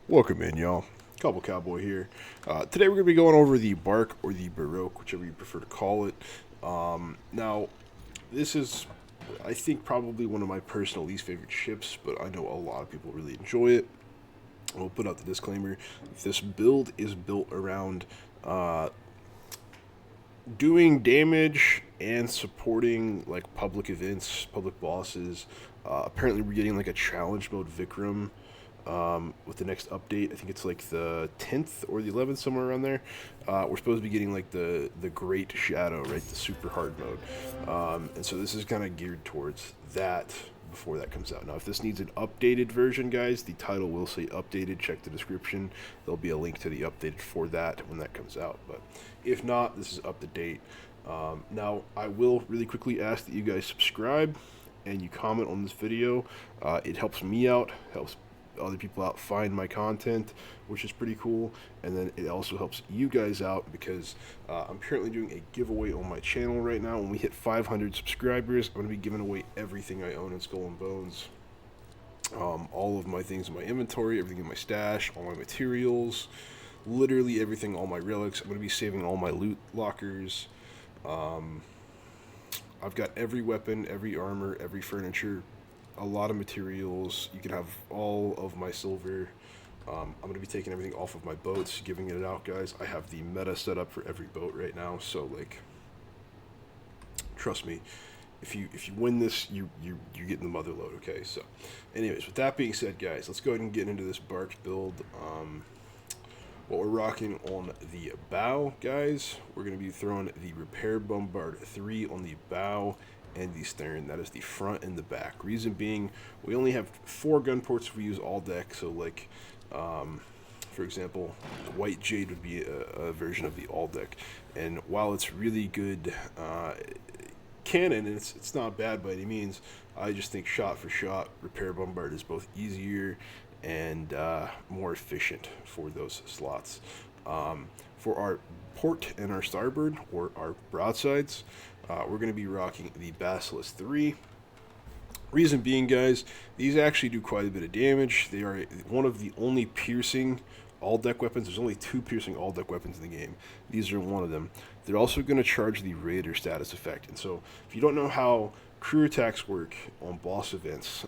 Welcome in, y'all. Cowboy here. Today we're going to be going over the Barque or the Baroque, whichever you prefer to call it. Now, this is, I think, probably one of my personal least favorite ships, but I know a lot of people really enjoy it. We'll put out the disclaimer. This build is built around uh, doing damage and supporting like public events, public bosses. Apparently, we're getting like a challenge mode Vikram with the next update. I think it's like the 10th or the 11th, somewhere around there. We're supposed to be getting like the Great Shadow, right? The super hard mode. And so this is kind of geared towards that before that comes out. Now, if this needs an updated version, guys, the title will say updated. Check the description. There'll be a link to the updated for that when that comes out. But if not, this is up to date. Now, I will really quickly ask that you guys subscribe and you comment on this video. It helps me out, helps other people out find my content, which is pretty cool. And then it also helps you guys out because I'm currently doing a giveaway on my channel right now. When we hit 500 subscribers, I'm going to be giving away everything I own in Skull and Bones. All of my things in my inventory, everything in my stash, all my materials, literally everything, all my relics. I'm going to be saving all my loot lockers. I've got every weapon, every armor, every furniture, a lot of materials. You can have all of my silver. I'm going to be taking everything off of my boats, giving it out, guys. I have the meta set up for every boat right now, so like, trust me, if you win this, you get in the mother load. Okay, so, anyways, with that being said, guys, let's go ahead and get into this Barque build. What we're rocking on the bow, guys, we're going to be throwing the Repair Bombard 3 on the bow and the stern. That is the front and the back. Reason being, we only have 4 gun ports if we use all deck. So like, for example, White Jade would be a version of the all deck. And while it's really good cannon, and it's not bad by any means, I just think shot for shot, Repair Bombard is both easier and more efficient for those slots. For our port and our starboard, or our broadsides, we're going to be rocking the Basilisk 3. Reason being, guys, these actually do quite a bit of damage. They are one of the only piercing all-deck weapons. There's only 2 piercing all-deck weapons in the game. These are one of them. They're also going to charge the Raider status effect. And so, if you don't know how crew attacks work on boss events,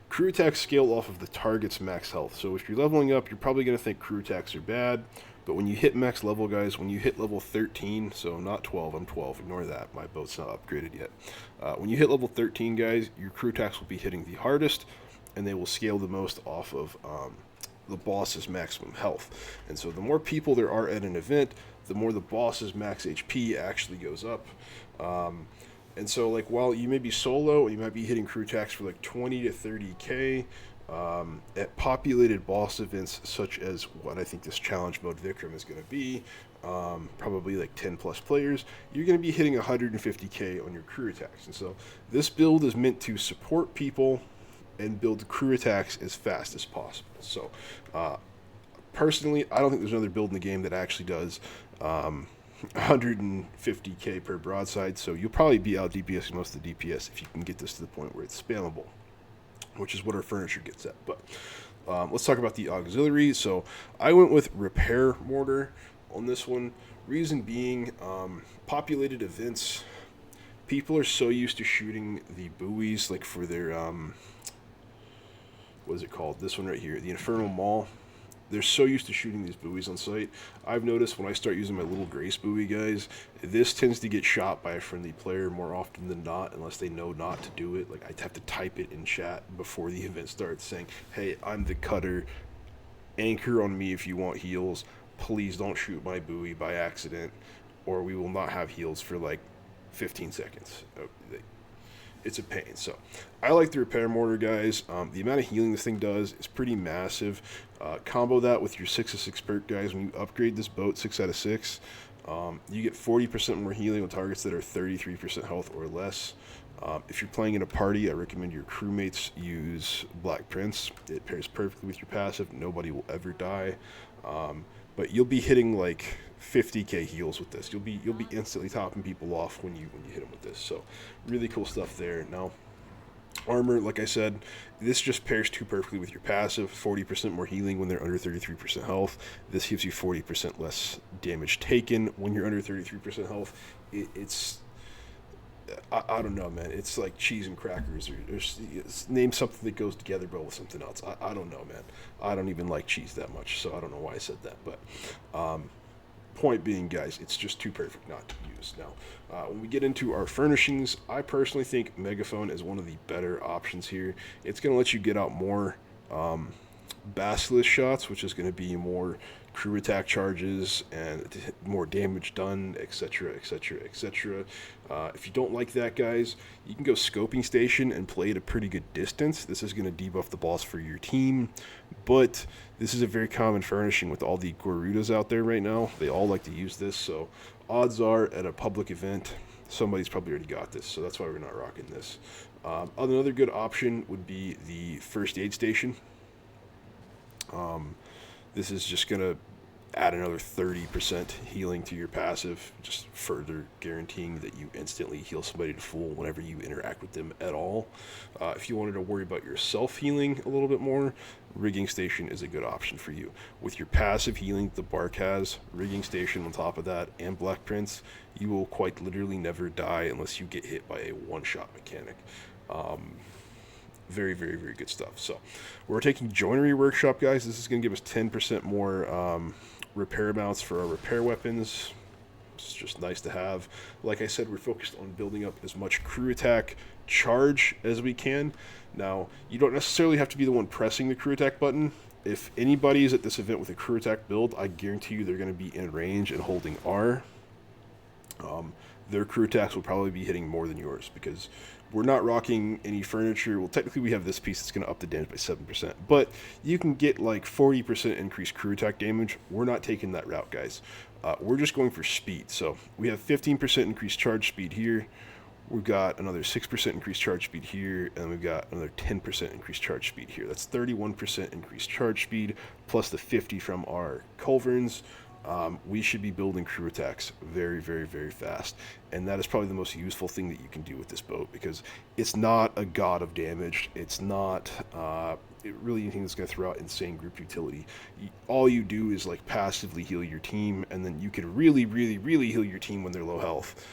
crew attacks scale off of the target's max health. So if you're leveling up, you're probably going to think crew attacks are bad. But when you hit max level, guys, when you hit level 13, so not 12, I'm 12, ignore that, my boat's not upgraded yet. When you hit level 13, guys, your crew attacks will be hitting the hardest, and they will scale the most off of the boss's maximum health. And so the more people there are at an event, the more the boss's max HP actually goes up. And so, like, while you may be solo, you might be hitting crew attacks for like 20 to 30k, at populated boss events such as what I think this challenge mode Vikram is going to be, probably like 10 plus players, you're going to be hitting 150k on your crew attacks. And so this build is meant to support people and build crew attacks as fast as possible. So personally, I don't think there's another build in the game that actually does 150k per broadside, so you'll probably be out DPSing most of the DPS if you can get this to the point where it's spammable, which is what our furniture gets at. But let's talk about the auxiliary. So I went with Repair Mortar on this one. Reason being, populated events, people are so used to shooting the buoys, like for their, what is it called? This one right here, the Infernal Maul. They're so used to shooting these buoys on sight. I've noticed when I start using my little Grace buoy, guys, this tends to get shot by a friendly player more often than not, unless they know not to do it. Like, I have to type it in chat before the event starts saying, hey, I'm the cutter. Anchor on me if you want heals. Please don't shoot my buoy by accident, or we will not have heals for like 15 seconds. It's a pain. So I like the Repair Mortar, guys. The amount of healing this thing does is pretty massive. Combo that with your 6 of 6 perk, guys. When you upgrade this boat 6 out of 6, you get 40% more healing on targets that are 33% health or less. If you're playing in a party, I recommend your crewmates use Black Prince. It pairs perfectly with your passive. Nobody will ever die. But you'll be hitting like 50k heals with this. You'll be instantly topping people off when you hit them with this. So really cool stuff there. Now, Armor, like I said, this just pairs too perfectly with your passive. 40% more healing when they're under 33% health. This gives you 40% less damage taken when you're under 33% health. It's I don't know, man. It's like cheese and crackers, or name something that goes together well with something else. I don't know, man. I don't even like cheese that much, so I don't know why I said that. But point being, guys, it's just too perfect not to use. Now, when we get into our furnishings, I personally think Megaphone is one of the better options here. It's going to let you get out more basilisk shots, which is going to be more crew attack charges and more damage done, etc., etc., etc. If you don't like that, guys, you can go scoping station and play at a pretty good distance. This is going to debuff the boss for your team, but this is a very common furnishing with all the Gorudas out there right now. They all like to use this, so odds are at a public event, somebody's probably already got this, so that's why we're not rocking this. Another good option would be the first aid station. This is just going to add another 30% healing to your passive, just further guaranteeing that you instantly heal somebody to full whenever you interact with them at all. If you wanted to worry about your self-healing a little bit more, Rigging Station is a good option for you. With your passive healing the Barque has, Rigging Station on top of that, and Black Prince, you will quite literally never die unless you get hit by a one-shot mechanic. Very, very, very good stuff. So we're taking Joinery Workshop, guys. This is going to give us 10% more repair amounts for our repair weapons. It's just nice to have. Like I said, we're focused on building up as much crew attack charge as we can. Now, you don't necessarily have to be the one pressing the crew attack button. If anybody is at this event with a crew attack build, I guarantee you they're going to be in range and holding R. Their crew attacks will probably be hitting more than yours because we're not rocking any furniture. Well, technically we have this piece that's going to up the damage by 7%, but you can get like 40% increased crew attack damage. We're not taking that route, guys. We're just going for speed. So we have 15% increased charge speed here. We've got another 6% increased charge speed here, and we've got another 10% increased charge speed here. That's 31% increased charge speed, plus the 50 from our culverins. We should be building crew attacks very, very, very fast. And that is probably the most useful thing that you can do with this boat, because it's not a god of damage. It's not really anything that's going to throw out insane group utility. All you do is like passively heal your team, and then you can really, really, really heal your team when they're low health.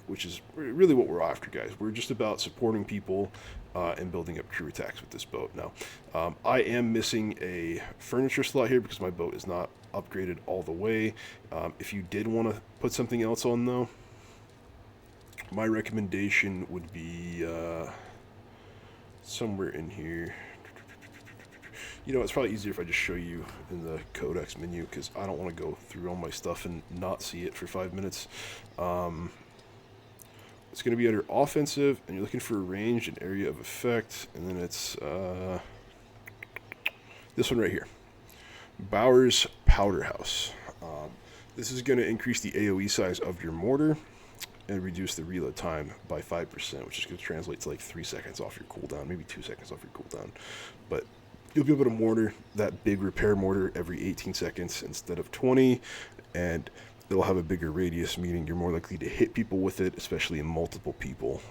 Which is really what we're after, guys. We're just about supporting people and building up crew attacks with this boat. Now, I am missing a furniture slot here because my boat is not upgraded all the way. If you did want to put something else on, though, my recommendation would be somewhere in here. You know, it's probably easier if I just show you in the codex menu, because I don't want to go through all my stuff and not see it for 5 minutes. It's going to be under offensive, and you're looking for a range and area of effect, and then it's this one right here, Bauer's Powder House. This is going to increase the AoE size of your mortar and reduce the reload time by 5%, which is going to translate to like 3 seconds off your cooldown, maybe 2 seconds off your cooldown. But you'll be able to mortar that big repair mortar every 18 seconds instead of 20, and it'll have a bigger radius, meaning you're more likely to hit people with it, especially in multiple people.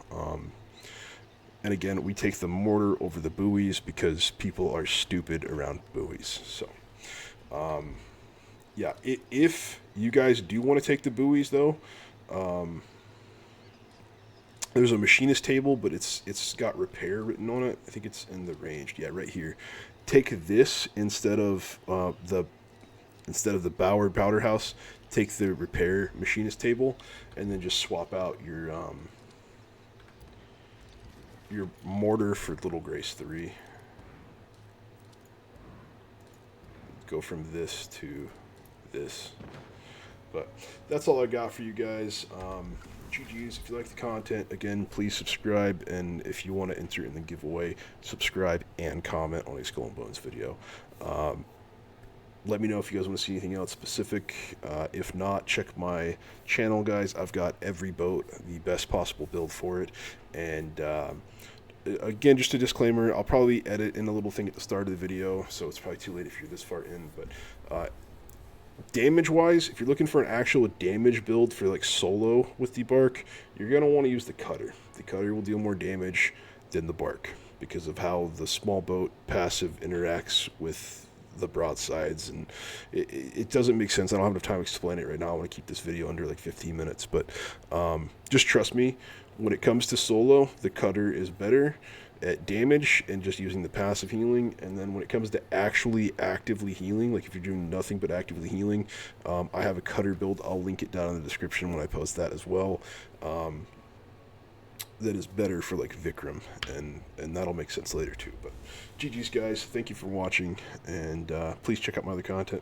And again, we take the mortar over the buoys because people are stupid around buoys. So, yeah, if you guys do want to take the buoys, though, there's a machinist table, but it's got repair written on it. I think it's in the range. Yeah, right here. Take this instead of the Bauer Powder House. Take the repair machinist table, and then just swap out your mortar for Little Grace 3. Go from this to this. But that's all I got for you guys. GG's. If you like the content, again, please subscribe, and if you want to enter in the giveaway, subscribe and comment on a Skull and Bones video. Let me know if you guys want to see anything else specific. If not, check my channel, guys. I've got every boat, the best possible build for it. And again, just a disclaimer, I'll probably edit in a little thing at the start of the video, so it's probably too late if you're this far in. But damage-wise, if you're looking for an actual damage build for like solo with the Barque, you're going to want to use the cutter. The cutter will deal more damage. than the Barque because of how the small boat passive interacts with the broadsides, and it doesn't make sense. I don't have enough time to explain it right now. I want to keep this video under like 15 minutes, but just trust me, when it comes to solo, the cutter is better at damage and just using the passive healing. And then when it comes to actually actively healing, like if you're doing nothing but actively healing, I have a cutter build. I'll link it down in the description when I post that as well. That is better for like Vikram, and that'll make sense later too. But GG's guys, thank you for watching, and please check out my other content.